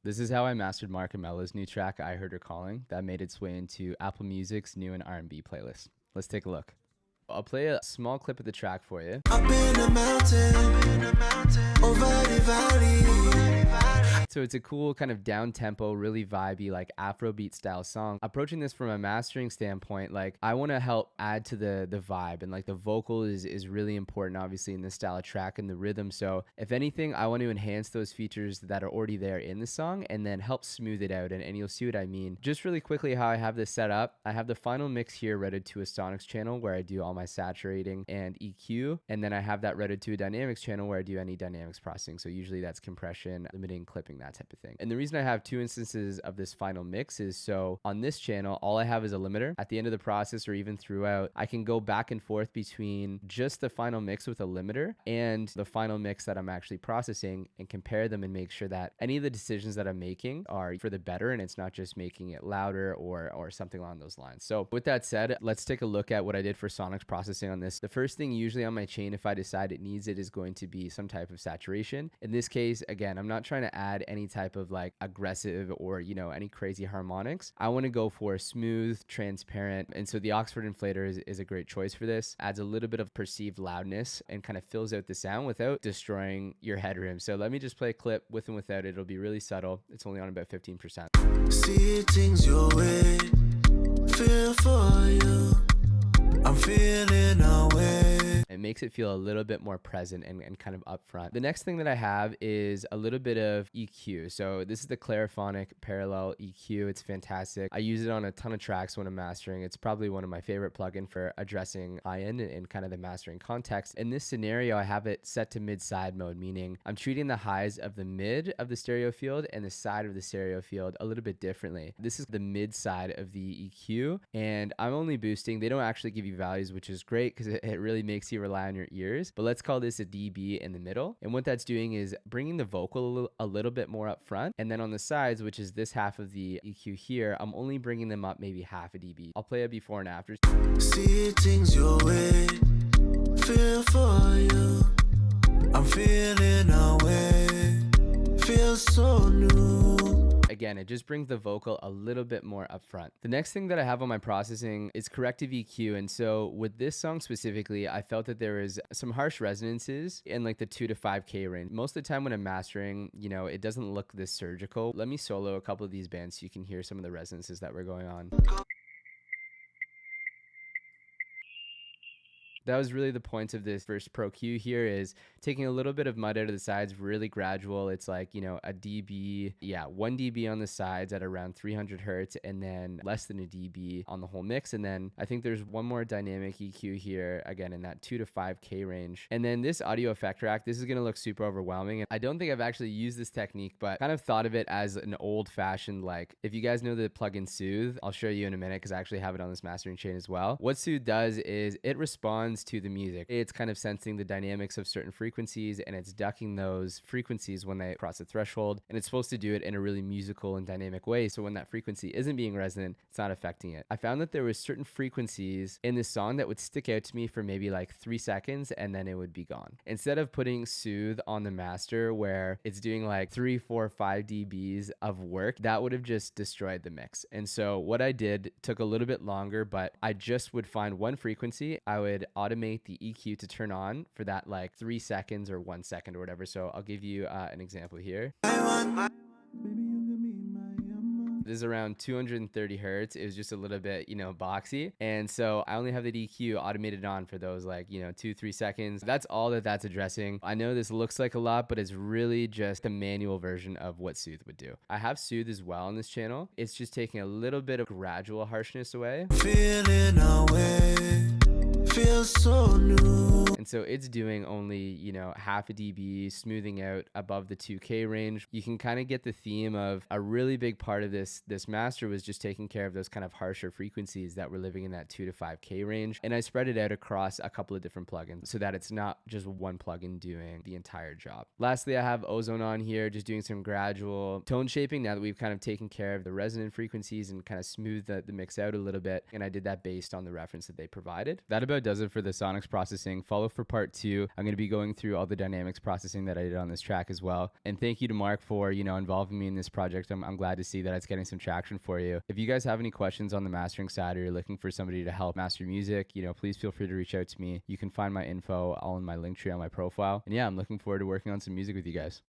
This is how I mastered Marcamella's new track, I Heard Her Calling, that made its way into Apple Music's new and R&B playlist. Let's take a look. I'll play a small clip of the track for you. Up in a mountain, over the valley. So it's a cool kind of down-tempo, really vibey, like Afrobeat style song. Approaching this from a mastering standpoint, like I want to help add to the vibe, and like the vocal is really important, obviously, in this style of track, and the rhythm. So if anything, I want to enhance those features that are already there in the song and then help smooth it out, and you'll see what I mean. Just really quickly how I have this set up, I have the final mix here routed to a Sonics channel where I do all my saturating and EQ, and then I have that routed to a Dynamics channel where I do any dynamics processing. So usually that's compression, limiting, clipping, that type of thing. And the reason I have two instances of this final mix is so on this channel, all I have is a limiter. At the end of the process or even throughout, I can go back and forth between just the final mix with a limiter and the final mix that I'm actually processing and compare them and make sure that any of the decisions that I'm making are for the better and it's not just making it louder or something along those lines. So with that said, let's take a look at what I did for Sonics processing on this. The first thing usually on my chain, if I decide it needs it, is going to be some type of saturation. In this case, again, I'm not trying to add any type of like aggressive or, you know, any crazy harmonics. I want to go for smooth, transparent. And so the Oxford Inflator is a great choice for this. Adds a little bit of perceived loudness and kind of fills out the sound without destroying your headroom. So let me just play a clip with and without it. It'll be really subtle. It's only on about 15%. See things your way, feel for you. I'm feeling away. It makes it feel a little bit more present and kind of upfront. The next thing that I have is a little bit of EQ. So this is the Clariphonic Parallel EQ. It's fantastic. I use it on a ton of tracks when I'm mastering. It's probably one of my favorite plugins for addressing high-end and kind of the mastering context. In this scenario, I have it set to mid-side mode, meaning I'm treating the highs of the mid of the stereo field and the side of the stereo field a little bit differently. This is the mid side of the EQ, and I'm only boosting. They don't actually give you values, which is great because it really makes you rely on your ears. But let's call this a dB in the middle. And what that's doing is bringing the vocal a little bit more up front. And then on the sides, which is this half of the EQ here, I'm only bringing them up maybe half a dB. I'll play a before and after. See things your way, feel for you. I'm feeling away, feel so new. Again, it just brings the vocal a little bit more up front. The next thing that I have on my processing is corrective EQ. And so with this song specifically, I felt that there was some harsh resonances in like the 2 to 5K range. Most of the time when I'm mastering, you know, it doesn't look this surgical. Let me solo a couple of these bands so you can hear some of the resonances that were going on. That was really the point of this first Pro Q here, is taking a little bit of mud out of the sides, really gradual. It's like, you know, a dB, 1 dB on the sides at around 300 hertz, and then less than a dB on the whole mix. And then I think there's one more dynamic EQ here, again, in that 2 to 5K range. And then this audio effect rack, this is going to look super overwhelming. And I don't think I've actually used this technique, but kind of thought of it as an old fashioned, like, if you guys know the plugin Soothe, I'll show you in a minute because I actually have it on this mastering chain as well. What Soothe does is it responds to the music. It's kind of sensing the dynamics of certain frequencies, and it's ducking those frequencies when they cross the threshold, and it's supposed to do it in a really musical and dynamic way, so when that frequency isn't being resonant, it's not affecting it. I found that there was certain frequencies in this song that would stick out to me for maybe like 3 seconds and then it would be gone. Instead of putting Soothe on the master where it's doing like 3, 4, 5 dBs of work, that would have just destroyed the mix. And so what I did took a little bit longer, but I just would find one frequency. I would automate the EQ to turn on for that like 3 seconds or 1 second or whatever. So I'll give you an example here. This is around 230 hertz. It was just a little bit, you know, boxy. And so I only have the EQ automated on for those like, you know, 2-3 seconds. That's all that's addressing. I know this looks like a lot, but it's really just the manual version of what Soothe would do. I have Soothe as well on this channel. It's just taking a little bit of gradual harshness away. Feeling away, feel so new. And so it's doing only, you know, half a dB, smoothing out above the 2K range. You can kind of get the theme of a really big part of this master was just taking care of those kind of harsher frequencies that were living in that 2 to 5K range. And I spread it out across a couple of different plugins so that it's not just one plugin doing the entire job. Lastly, I have Ozone on here, just doing some gradual tone shaping now that we've kind of taken care of the resonant frequencies and kind of smoothed the mix out a little bit. And I did that based on the reference that they provided. That about about does it for the sonics processing. Follow for part 2. I'm going to be going through all the dynamics processing that I did on this track as well. And thank you to Mark for, involving me in this project. I'm glad to see that it's getting some traction for you. If you guys have any questions on the mastering side, or you're looking for somebody to help master music, please feel free to reach out to me. You can find my info all in my link tree on my profile. And yeah, I'm looking forward to working on some music with you guys.